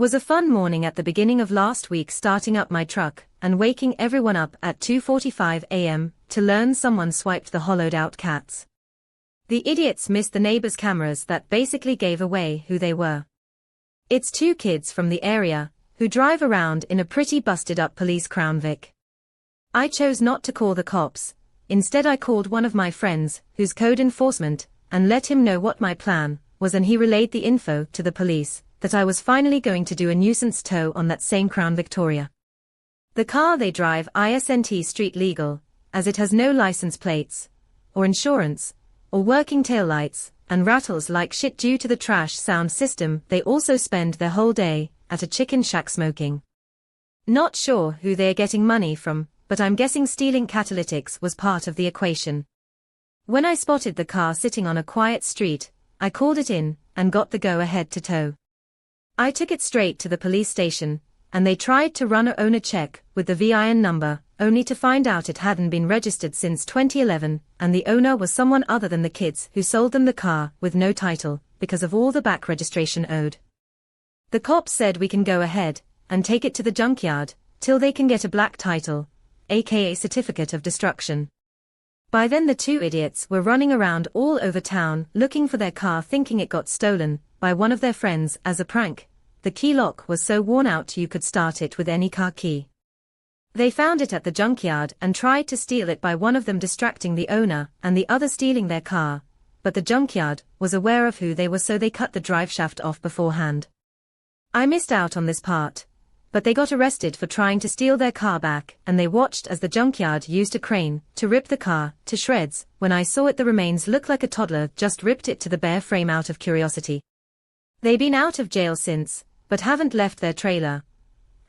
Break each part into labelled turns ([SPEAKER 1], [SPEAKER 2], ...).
[SPEAKER 1] Was a fun morning at the beginning of last week, starting up my truck and waking everyone up at 2:45 a.m. to learn someone swiped the hollowed out cats. The idiots missed the neighbor's cameras that basically gave away who they were. It's two kids from the area who drive around in a pretty busted up police Crown Vic. I chose not to call the cops. Instead I called one of my friends, who's code enforcement, and let him know what my plan was, and he relayed the info to the police that I was finally going to do a nuisance tow on that same Crown Victoria. The car they drive isn't street legal, as it has no license plates, or insurance, or working taillights, and rattles like shit due to the trash sound system. They also spend their whole day at a chicken shack smoking. Not sure who they're getting money from, but I'm guessing stealing catalytics was part of the equation. When I spotted the car sitting on a quiet street, I called it in and got the go-ahead to tow. I took it straight to the police station, and they tried to run a owner check with the VIN number, only to find out it hadn't been registered since 2011, and the owner was someone other than the kids who sold them the car with no title, because of all the back registration owed. The cops said we can go ahead and take it to the junkyard till they can get a black title, aka certificate of destruction. By then the two idiots were running around all over town looking for their car, thinking it got stolen by one of their friends as a prank. The key lock was so worn out you could start it with any car key. They found it at the junkyard and tried to steal it, by one of them distracting the owner and the other stealing their car, but the junkyard was aware of who they were, so they cut the drive shaft off beforehand. I missed out on this part, but they got arrested for trying to steal their car back, and they watched as the junkyard used a crane to rip the car to shreds. When I saw it, the remains looked like a toddler just ripped it to the bare frame out of curiosity. They've been out of jail since, but haven't left their trailer.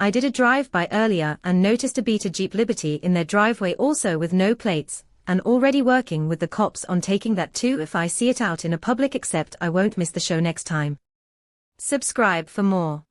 [SPEAKER 1] I did a drive-by earlier and noticed a beater Jeep Liberty in their driveway, also with no plates, and already working with the cops on taking that too. If I see it out in a public, except I won't miss the show next time. Subscribe for more.